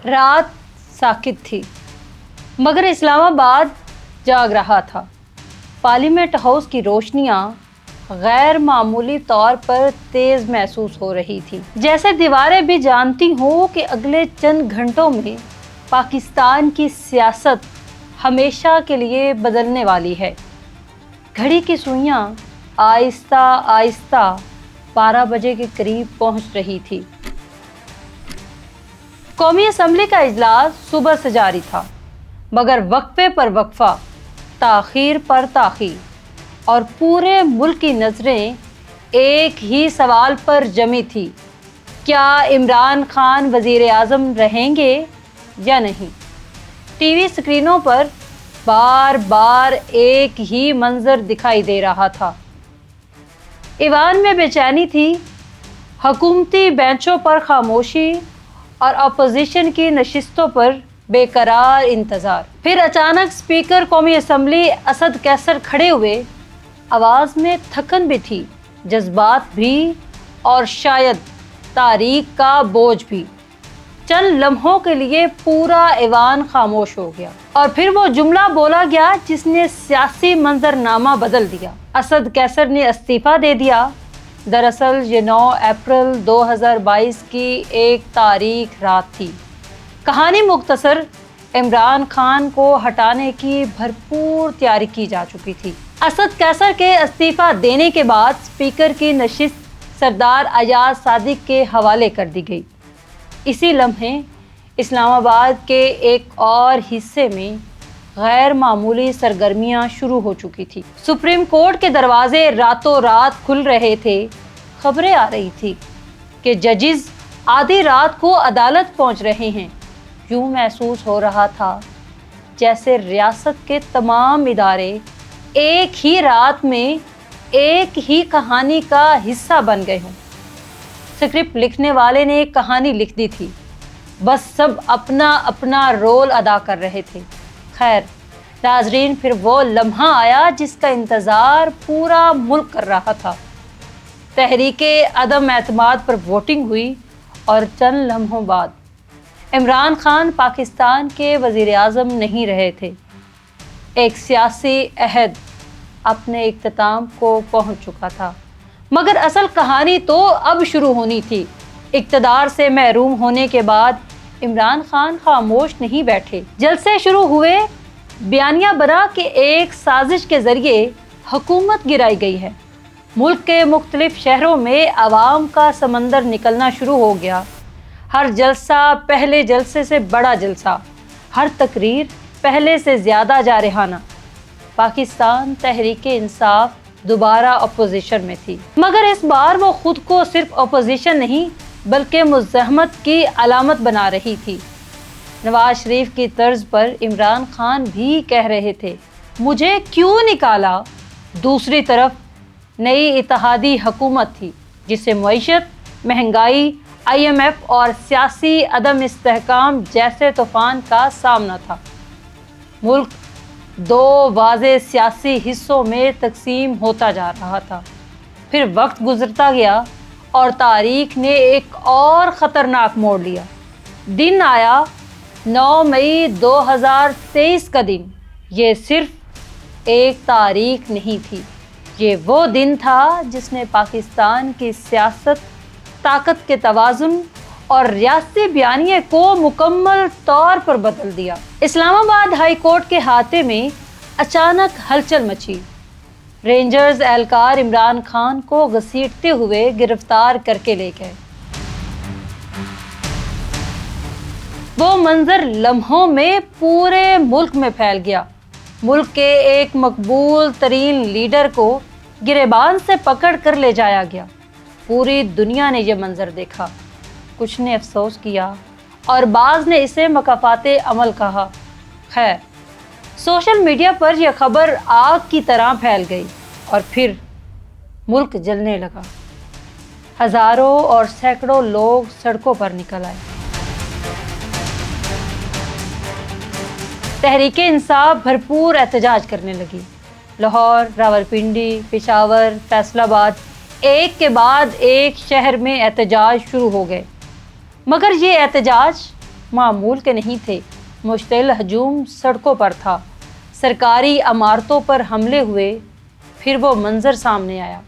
رات ساکت تھی مگر اسلام آباد جاگ رہا تھا۔ پارلیمنٹ ہاؤس کی روشنیاں غیر معمولی طور پر تیز محسوس ہو رہی تھی، جیسے دیواریں بھی جانتی ہوں کہ اگلے چند گھنٹوں میں پاکستان کی سیاست ہمیشہ کے لیے بدلنے والی ہے۔ گھڑی کی سوئیاں آہستہ آہستہ 12 بجے کے قریب پہنچ رہی تھی۔ قومی اسمبلی کا اجلاس صبح سے جاری تھا، مگر وقفے پر وقفہ، تاخیر پر تاخیر، اور پورے ملک کی نظریں ایک ہی سوال پر جمی تھی: کیا عمران خان وزیر اعظم رہیں گے یا نہیں؟ ٹی وی اسکرینوں پر بار بار ایک ہی منظر دکھائی دے رہا تھا۔ ایوان میں بے چینی تھی، حکومتی بینچوں پر خاموشی اور اپوزیشن کی نشستوں پر بے قرار انتظار۔ پھر اچانک اسپیکر قومی اسمبلی اسد قیصر کھڑے ہوئے۔ آواز میں تھکن بھی تھی، جذبات بھی، اور شاید تاریخ کا بوجھ بھی۔ چند لمحوں کے لیے پورا ایوان خاموش ہو گیا، اور پھر وہ جملہ بولا گیا جس نے سیاسی منظرنامہ بدل دیا: اسد قیصر نے استعفیٰ دے دیا۔ دراصل یہ 9 اپریل 2022 کی ایک تاریخ رات تھی۔ کہانی مختصر: عمران خان کو ہٹانے کی بھرپور تیاری کی جا چکی تھی۔ اسد قیصر کے استعفیٰ دینے کے بعد اسپیکر کی نشست سردار ایاز صادق کے حوالے کر دی گئی۔ اسی لمحے اسلام آباد کے ایک اور حصے میں غیر معمولی سرگرمیاں شروع ہو چکی تھی۔ سپریم کورٹ کے دروازے راتوں رات کھل رہے تھے۔ خبریں آ رہی تھی کہ ججز آدھی رات کو عدالت پہنچ رہے ہیں۔ یوں محسوس ہو رہا تھا جیسے ریاست کے تمام ادارے ایک ہی رات میں ایک ہی کہانی کا حصہ بن گئے ہوں۔ اسکرپٹ لکھنے والے نے ایک کہانی لکھ دی تھی، بس سب اپنا اپنا رول ادا کر رہے تھے۔ خیر ناظرین، پھر وہ لمحہ آیا جس کا انتظار پورا ملک کر رہا تھا۔ تحریک عدم اعتماد پر ووٹنگ ہوئی، اور چند لمحوں بعد عمران خان پاکستان کے وزیر اعظم نہیں رہے تھے۔ ایک سیاسی عہد اپنے اختتام کو پہنچ چکا تھا، مگر اصل کہانی تو اب شروع ہونی تھی۔ اقتدار سے محروم ہونے کے بعد عمران خان خاموش نہیں بیٹھے۔ جلسے شروع ہوئے، بیانیہ بنا کہ ایک سازش کے ذریعے حکومت گرائی گئی ہے۔ ملک کے مختلف شہروں میں عوام کا سمندر نکلنا شروع ہو گیا۔ ہر جلسہ پہلے جلسے سے بڑا جلسہ، ہر تقریر پہلے سے زیادہ جارحانہ۔ پاکستان تحریک انصاف دوبارہ اپوزیشن میں تھی، مگر اس بار وہ خود کو صرف اپوزیشن نہیں بلکہ مزاحمت کی علامت بنا رہی تھی۔ نواز شریف کی طرز پر عمران خان بھی کہہ رہے تھے: مجھے کیوں نکالا؟ دوسری طرف نئی اتحادی حکومت تھی جسے معیشت، مہنگائی، IMF اور سیاسی عدم استحکام جیسے طوفان کا سامنا تھا۔ ملک 2 واضح سیاسی حصوں میں تقسیم ہوتا جا رہا تھا۔ پھر وقت گزرتا گیا اور تاریخ نے ایک اور خطرناک موڑ لیا۔ دن آیا 9 مئی 2023 کا دن۔ یہ صرف ایک تاریخ نہیں تھی، یہ وہ دن تھا جس نے پاکستان کی سیاست، طاقت کے توازن اور ریاستی بیانیے کو مکمل طور پر بدل دیا۔ اسلام آباد ہائی کورٹ کے احاطے میں اچانک ہلچل مچی۔ رینجرز اہلکار عمران خان کو گھسیٹتے ہوئے گرفتار کر کے لے گئے۔ وہ منظر لمحوں میں پورے ملک میں پھیل گیا۔ ملک کے ایک مقبول ترین لیڈر کو گریبان سے پکڑ کر لے جایا گیا۔ پوری دنیا نے یہ منظر دیکھا۔ کچھ نے افسوس کیا اور بعض نے اسے مکافات عمل کہا۔ خیر، سوشل میڈیا پر یہ خبر آگ کی طرح پھیل گئی، اور پھر ملک جلنے لگا۔ ہزاروں اور سینکڑوں لوگ سڑکوں پر نکل آئے۔ تحریک انصاف بھرپور احتجاج کرنے لگی۔ لاہور، راولپنڈی، پشاور، فیصل آباد، ایک کے بعد ایک شہر میں احتجاج شروع ہو گئے۔ مگر یہ احتجاج معمول کے نہیں تھے۔ مشتعل ہجوم سڑکوں پر تھا، سرکاری عمارتوں پر حملے ہوئے۔ پھر وہ منظر سامنے آیا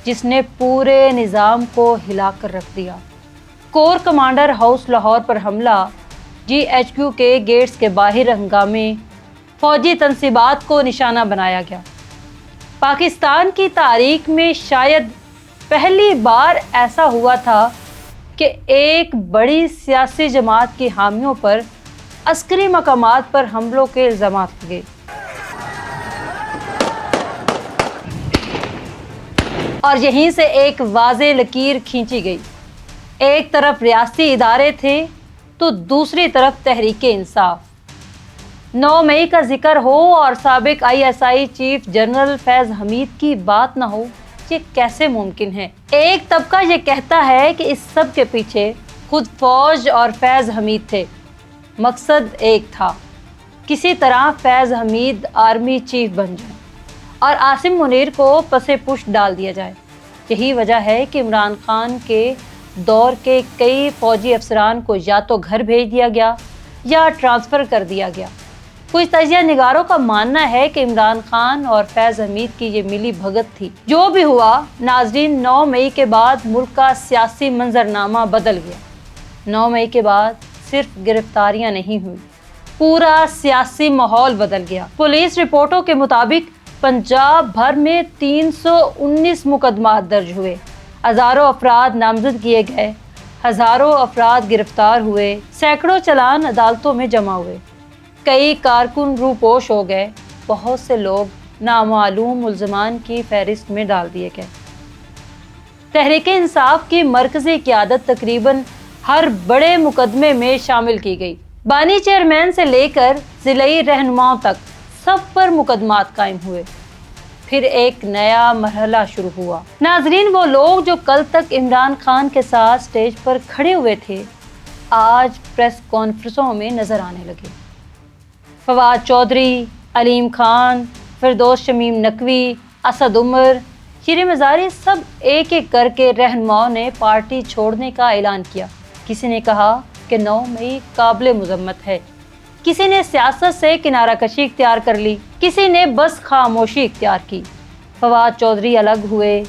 جس نے پورے نظام کو ہلا کر رکھ دیا۔ کور کمانڈر ہاؤس لاہور پر حملہ، GHQ کے گیٹس کے باہر ہنگامے، فوجی تنصیبات کو نشانہ بنایا گیا۔ پاکستان کی تاریخ میں شاید پہلی بار ایسا ہوا تھا کہ ایک بڑی سیاسی جماعت کی حامیوں پر عسکری مقامات پر حملوں کے الزامات لگے۔ اور یہیں سے ایک واضح لکیر کھینچی گئی۔ ایک طرف ریاستی ادارے تھے تو دوسری طرف تحریک انصاف۔ 9 مئی کا ذکر ہو اور سابق ISI چیف جنرل فیض حمید کی بات نہ ہو، یہ کیسے ممکن ہے؟ ایک طبقہ یہ کہتا ہے کہ اس سب کے پیچھے خود فوج اور فیض حمید تھے۔ مقصد ایک تھا، کسی طرح فیض حمید آرمی چیف بن جائے اور عاصم منیر کو پسے پشت ڈال دیا جائے۔ یہی وجہ ہے کہ عمران خان کے دور کے کئی فوجی افسران کو یا تو گھر بھیج دیا گیا یا ٹرانسفر کر دیا گیا۔ کچھ تجزیہ نگاروں کا ماننا ہے کہ عمران خان اور فیض حمید کی یہ ملی بھگت تھی۔ جو بھی ہوا ناظرین، 9 مئی کے بعد ملک کا سیاسی منظرنامہ بدل گیا۔ 9 مئی کے بعد صرف گرفتاریاں نہیں ہوئی، پورا سیاسی ماحول بدل گیا۔ پولیس رپورٹوں کے مطابق پنجاب بھر میں 319 مقدمات درج ہوئے، ہزاروں افراد نامزد کیے گئے، ہزاروں افراد گرفتار ہوئے، سینکڑوں چلان عدالتوں میں جمع ہوئے، کئی کارکن روپوش ہو گئے، بہت سے لوگ نامعلوم ملزمان کی فہرست میں ڈال دیے گئے۔ تحریک انصاف کی مرکزی قیادت تقریباً ہر بڑے مقدمے میں شامل کی گئی۔ بانی چیئرمین سے لے کر ضلعی رہنماؤں تک سب پر مقدمات قائم ہوئے۔ پھر ایک نیا مرحلہ شروع ہوا۔ ناظرین، وہ لوگ جو کل تک عمران خان کے ساتھ سٹیج پر کھڑے ہوئے تھے، آج پریس کانفرنسوں میں نظر آنے لگے۔ فواد چودھری، علیم خان، فردوس شمیم نقوی، اسد عمر، شیریں مزاری، سب ایک ایک کر کے رہنماؤں نے پارٹی چھوڑنے کا اعلان کیا۔ کسی نے کہا کہ 9 مئی قابل مذمت ہے، کسی نے سیاست سے کنارہ کشی اختیار کر لی، کسی نے بس خاموشی اختیار کی۔ فواد چودھری الگ ہوئے،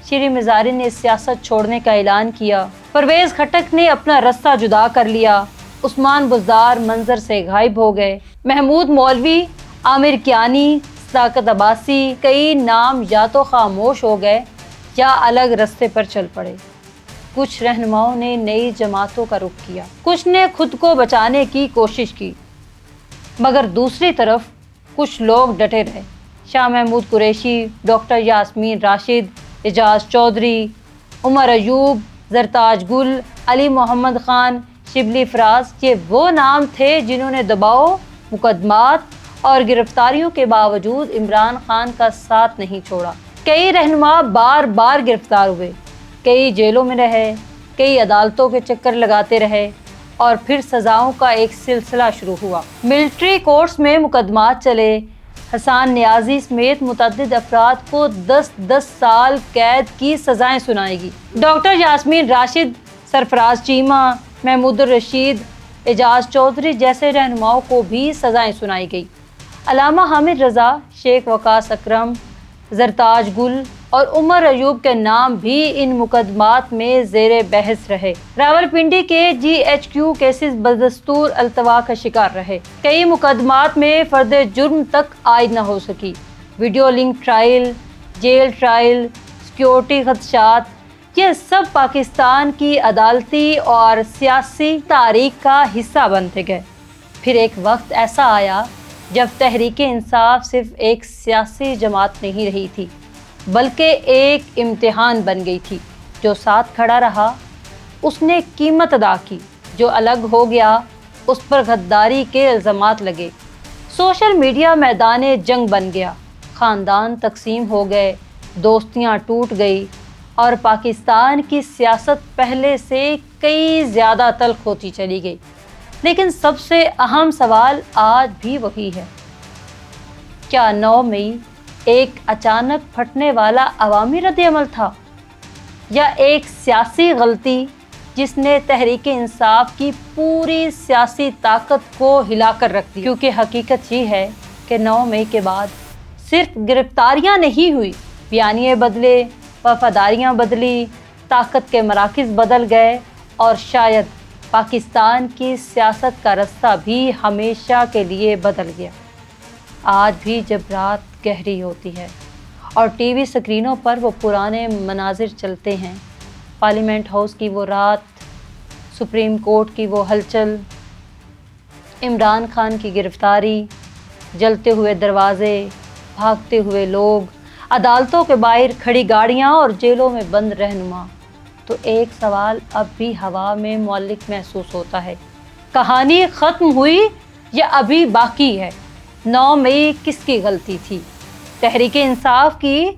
شیریں مزاری نے سیاست چھوڑنے کا اعلان کیا، پرویز خٹک نے اپنا رستہ جدا کر لیا، عثمان بزدار منظر سے غائب ہو گئے، محمود مولوی، عامر کیانی، صداقت عباسی، کئی نام یا تو خاموش ہو گئے یا الگ رستے پر چل پڑے۔ کچھ رہنماؤں نے نئی جماعتوں کا رخ کیا، کچھ نے خود کو بچانے کی کوشش کی، مگر دوسری طرف کچھ لوگ ڈٹے رہے۔ شاہ محمود قریشی، ڈاکٹر یاسمین راشد، اعجاز چودھری، عمر ایوب، زرتاج گل، علی محمد خان، شبلی فراز، یہ وہ نام تھے جنہوں نے دباؤ، مقدمات اور گرفتاریوں کے باوجود عمران خان کا ساتھ نہیں چھوڑا۔ کئی رہنما بار بار گرفتار ہوئے، کئی جیلوں میں رہے، کئی عدالتوں کے چکر لگاتے رہے، اور پھر سزاؤں کا ایک سلسلہ شروع ہوا۔ ملٹری کورٹس میں مقدمات چلے۔ حسان نیازی سمیت متعدد افراد کو 10 سال قید کی سزائیں سنائی گی۔ ڈاکٹر یاسمین راشد، سرفراز چیمہ، محمود الرشید، اعجاز چودھری جیسے رہنماؤں کو بھی سزائیں سنائی گئی۔ علامہ حامد رضا، شیخ وقاص اکرم، زرتاج گل اور عمر ایوب کے نام بھی ان مقدمات میں زیر بحث رہے۔ راولپنڈی کے GHQ کیسز بدستور التوا کا شکار رہے۔ کئی مقدمات میں فرد جرم تک عائد نہ ہو سکی۔ Video link trial, jail trial, security خدشات، یہ سب پاکستان کی عدالتی اور سیاسی تاریخ کا حصہ بنتے گئے۔ پھر ایک وقت ایسا آیا جب تحریک انصاف صرف ایک سیاسی جماعت نہیں رہی تھی، بلکہ ایک امتحان بن گئی تھی۔ جو ساتھ کھڑا رہا اس نے قیمت ادا کی، جو الگ ہو گیا اس پر غداری کے الزامات لگے۔ سوشل میڈیا میدان جنگ بن گیا، خاندان تقسیم ہو گئے، دوستیاں ٹوٹ گئی، اور پاکستان کی سیاست پہلے سے کئی زیادہ تلخ ہوتی چلی گئی۔ لیکن سب سے اہم سوال آج بھی وہی ہے، کیا 9 مئی ایک اچانک پھٹنے والا عوامی رد عمل تھا، یا ایک سیاسی غلطی جس نے تحریک انصاف کی پوری سیاسی طاقت کو ہلا کر رکھ دی، کیونکہ حقیقت یہ ہے کہ 9 مئی کے بعد صرف گرفتاریاں نہیں ہوئی، بیانیے بدلے، وفاداریاں بدلی، طاقت کے مراکز بدل گئے اور شاید پاکستان کی سیاست کا رستہ بھی ہمیشہ کے لیے بدل گیا۔ آج بھی جب رات گہری ہوتی ہے اور ٹی وی سکرینوں پر وہ پرانے مناظر چلتے ہیں، پارلیمنٹ ہاؤس کی وہ رات، سپریم کورٹ کی وہ ہلچل، عمران خان کی گرفتاری، جلتے ہوئے دروازے، بھاگتے ہوئے لوگ، عدالتوں کے باہر کھڑی گاڑیاں اور جیلوں میں بند رہنما، تو ایک سوال اب بھی ہوا میں معلق محسوس ہوتا ہے، کہانی ختم ہوئی یا ابھی باقی ہے؟ 9 مئی کس کی غلطی تھی؟ تحریک انصاف کی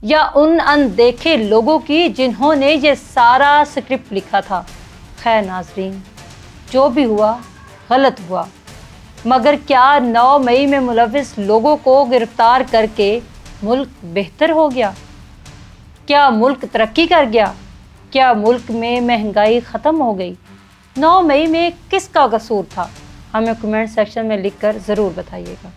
یا ان اندیکھے لوگوں کی جنہوں نے یہ سارا سکرپٹ لکھا تھا؟ خیر ناظرین، جو بھی ہوا غلط ہوا، مگر کیا 9 مئی میں ملوث لوگوں کو گرفتار کر کے ملک بہتر ہو گیا؟ کیا ملک ترقی کر گیا؟ کیا ملک میں مہنگائی ختم ہو گئی؟ 9 مئی میں کس کا قصور تھا؟ ہمیں کمنٹ سیکشن میں لکھ کر ضرور بتائیے گا۔